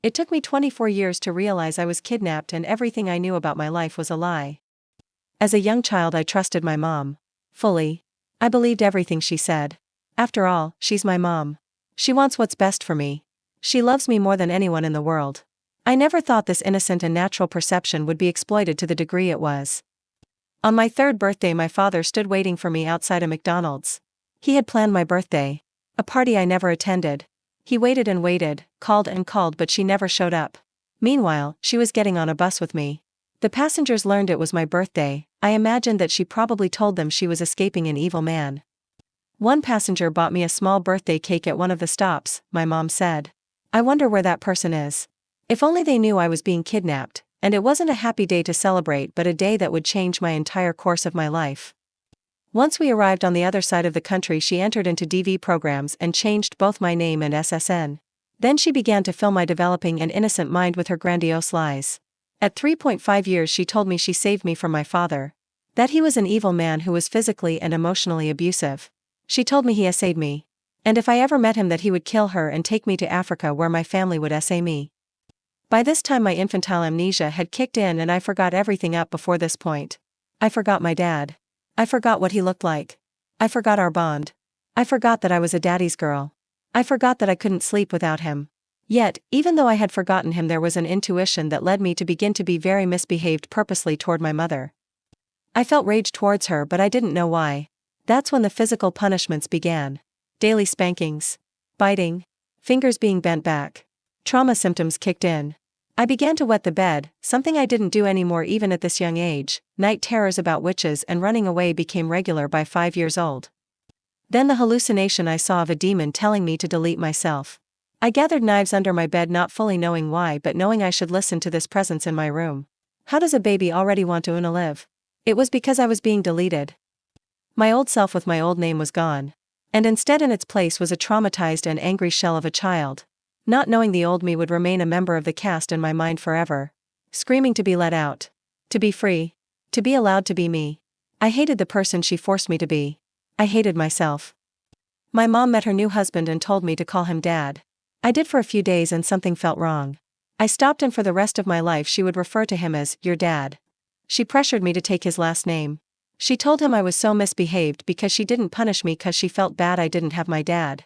It took me 24 years to realize I was kidnapped and everything I knew about my life was a lie. As a young child, I trusted my mom fully. I believed everything she said. After all, she's my mom. She wants what's best for me. She loves me more than anyone in the world. I never thought this innocent and natural perception would be exploited to the degree it was. On my third birthday, my father stood waiting for me outside a McDonald's. He had planned my birthday, a party I never attended. He waited and waited, called and called, but she never showed up. Meanwhile, she was getting on a bus with me. The passengers learned it was my birthday. I imagined that she probably told them she was escaping an evil man. One passenger bought me a small birthday cake at one of the stops, my mom said. I wonder where that person is. If only they knew I was being kidnapped, and it wasn't a happy day to celebrate but a day that would change my entire course of my life. Once we arrived on the other side of the country, she entered into DV programs and changed both my name and SSN. Then she began to fill my developing and innocent mind with her grandiose lies. At 3.5 years she told me she saved me from my father. That he was an evil man who was physically and emotionally abusive. She told me he essayed me. And if I ever met him that he would kill her and take me to Africa where my family would essay me. By this time my infantile amnesia had kicked in and I forgot everything up before this point. I forgot my dad. I forgot what he looked like. I forgot our bond. I forgot that I was a daddy's girl. I forgot that I couldn't sleep without him. Yet, even though I had forgotten him, there was an intuition that led me to begin to be very misbehaved purposely toward my mother. I felt rage towards her, but I didn't know why. That's when the physical punishments began. Daily spankings. Biting. Fingers being bent back. Trauma symptoms kicked in. I began to wet the bed, something I didn't do anymore even at this young age. Night terrors about witches and running away became regular by 5 years old. Then the hallucination I saw of a demon telling me to delete myself. I gathered knives under my bed, not fully knowing why but knowing I should listen to this presence in my room. How does a baby already want to live? It was because I was being deleted. My old self with my old name was gone. And instead in its place was a traumatized and angry shell of a child. Not knowing the old me would remain a member of the cast in my mind forever. Screaming to be let out. To be free. To be allowed to be me. I hated the person she forced me to be. I hated myself. My mom met her new husband and told me to call him Dad. I did for a few days and something felt wrong. I stopped, and for the rest of my life she would refer to him as your dad. She pressured me to take his last name. She told him I was so misbehaved because she didn't punish me cause she felt bad I didn't have my dad.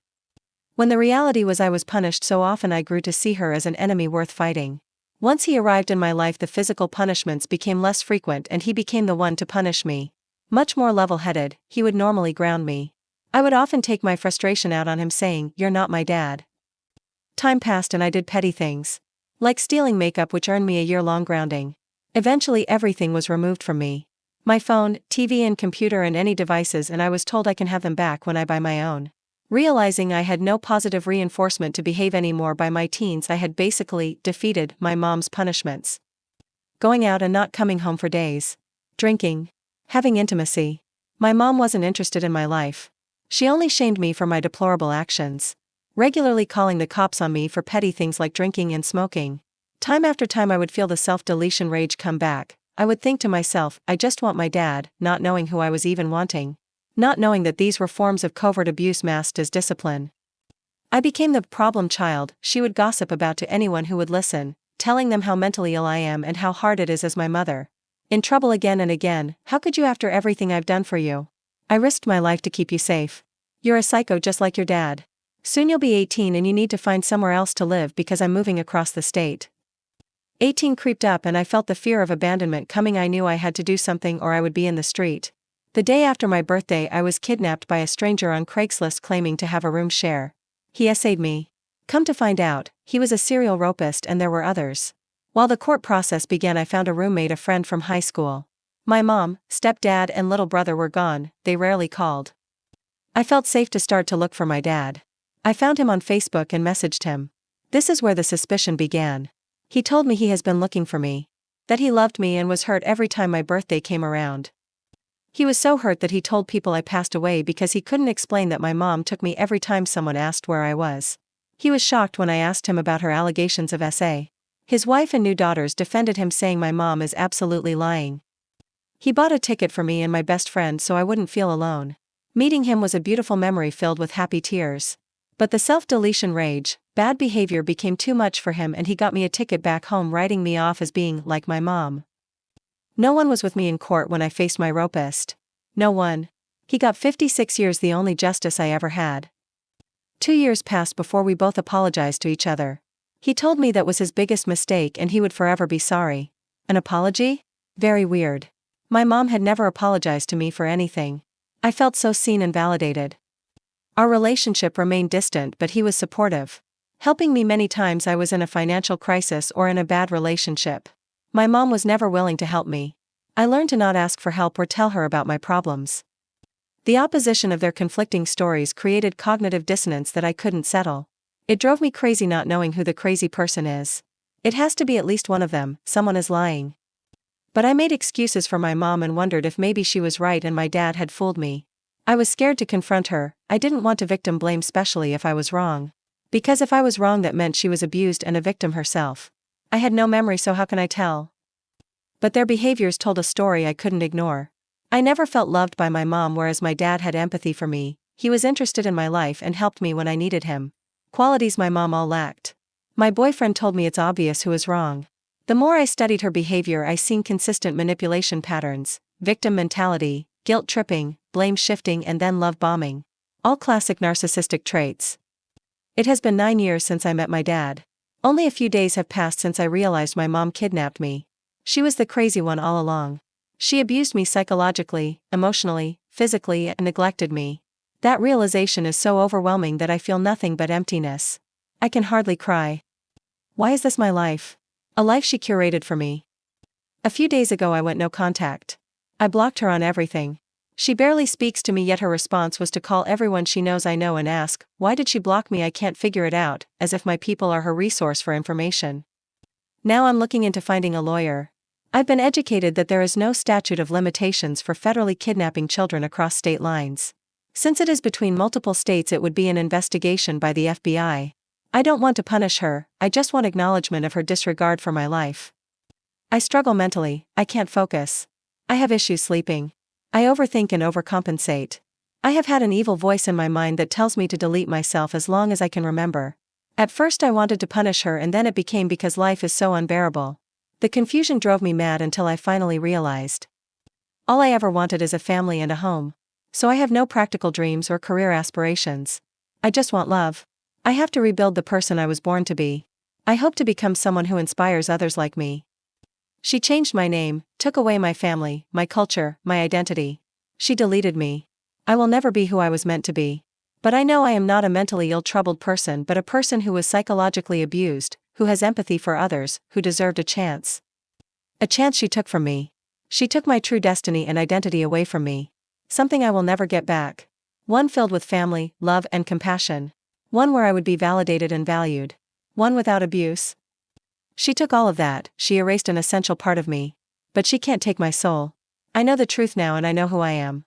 When the reality was I was punished so often I grew to see her as an enemy worth fighting. Once he arrived in my life the physical punishments became less frequent and he became the one to punish me. Much more level-headed, he would normally ground me. I would often take my frustration out on him saying, "You're not my dad." Time passed and I did petty things. Like stealing makeup, which earned me a year-long grounding. Eventually everything was removed from me. My phone, TV and computer and any devices, and I was told I can have them back when I buy my own. Realizing I had no positive reinforcement to behave anymore by my teens, I had basically defeated my mom's punishments. Going out and not coming home for days. Drinking. Having intimacy. My mom wasn't interested in my life. She only shamed me for my deplorable actions. Regularly calling the cops on me for petty things like drinking and smoking. Time after time I would feel the self-deletion rage come back. I would think to myself, I just want my dad, not knowing who I was even wanting. Not knowing that these were forms of covert abuse masked as discipline. I became the problem child she would gossip about to anyone who would listen, telling them how mentally ill I am and how hard it is as my mother. In trouble again and again. How could you after everything I've done for you? I risked my life to keep you safe. You're a psycho just like your dad. Soon you'll be 18 and you need to find somewhere else to live because I'm moving across the state. 18 creeped up and I felt the fear of abandonment coming. I knew I had to do something or I would be in the street. The day after my birthday I was kidnapped by a stranger on Craigslist claiming to have a room share. He essayed me. Come to find out, he was a serial rapist and there were others. While the court process began I found a roommate, a friend from high school. My mom, stepdad and little brother were gone, they rarely called. I felt safe to start to look for my dad. I found him on Facebook and messaged him. This is where the suspicion began. He told me he has been looking for me. That he loved me and was hurt every time my birthday came around. He was so hurt that he told people I passed away because he couldn't explain that my mom took me every time someone asked where I was. He was shocked when I asked him about her allegations of SA. His wife and new daughters defended him saying my mom is absolutely lying. He bought a ticket for me and my best friend so I wouldn't feel alone. Meeting him was a beautiful memory filled with happy tears. But the self-deletion rage, bad behavior became too much for him and he got me a ticket back home, writing me off as being like my mom. No one was with me in court when I faced my rapist. No one. He got 56 years, the only justice I ever had. 2 years passed before we both apologized to each other. He told me that was his biggest mistake and he would forever be sorry. An apology? Very weird. My mom had never apologized to me for anything. I felt so seen and validated. Our relationship remained distant, but he was supportive, helping me many times I was in a financial crisis or in a bad relationship. My mom was never willing to help me. I learned to not ask for help or tell her about my problems. The opposition of their conflicting stories created cognitive dissonance that I couldn't settle. It drove me crazy not knowing who the crazy person is. It has to be at least one of them, someone is lying. But I made excuses for my mom and wondered if maybe she was right and my dad had fooled me. I was scared to confront her. I didn't want to victim blame, especially if I was wrong. Because if I was wrong, that meant she was abused and a victim herself. I had no memory, so how can I tell? But their behaviors told a story I couldn't ignore. I never felt loved by my mom, whereas my dad had empathy for me. He was interested in my life and helped me when I needed him. Qualities my mom all lacked. My boyfriend told me it's obvious who is wrong. The more I studied her behavior, I seen consistent manipulation patterns, victim mentality, guilt tripping, blame shifting, and then love bombing. All classic narcissistic traits. It has been 9 years since I met my dad. Only a few days have passed since I realized my mom kidnapped me. She was the crazy one all along. She abused me psychologically, emotionally, physically, and neglected me. That realization is so overwhelming that I feel nothing but emptiness. I can hardly cry. Why is this my life? A life she curated for me. A few days ago I went no contact. I blocked her on everything. She barely speaks to me, yet her response was to call everyone she knows I know and ask, why did she block me? I can't figure it out, as if my people are her resource for information. Now I'm looking into finding a lawyer. I've been educated that there is no statute of limitations for federally kidnapping children across state lines. Since it is between multiple states, it would be an investigation by the FBI. I don't want to punish her, I just want acknowledgement of her disregard for my life. I struggle mentally, I can't focus. I have issues sleeping. I overthink and overcompensate. I have had an evil voice in my mind that tells me to delete myself as long as I can remember. At first I wanted to punish her, and then it became because life is so unbearable. The confusion drove me mad until I finally realized. All I ever wanted is a family and a home. So I have no practical dreams or career aspirations. I just want love. I have to rebuild the person I was born to be. I hope to become someone who inspires others like me. She changed my name, took away my family, my culture, my identity. She deleted me. I will never be who I was meant to be. But I know I am not a mentally ill, troubled person, but a person who was psychologically abused, who has empathy for others, who deserved a chance. A chance she took from me. She took my true destiny and identity away from me. Something I will never get back. One filled with family, love, and compassion. One where I would be validated and valued. One without abuse. She took all of that. She erased an essential part of me. But she can't take my soul. I know the truth now and I know who I am.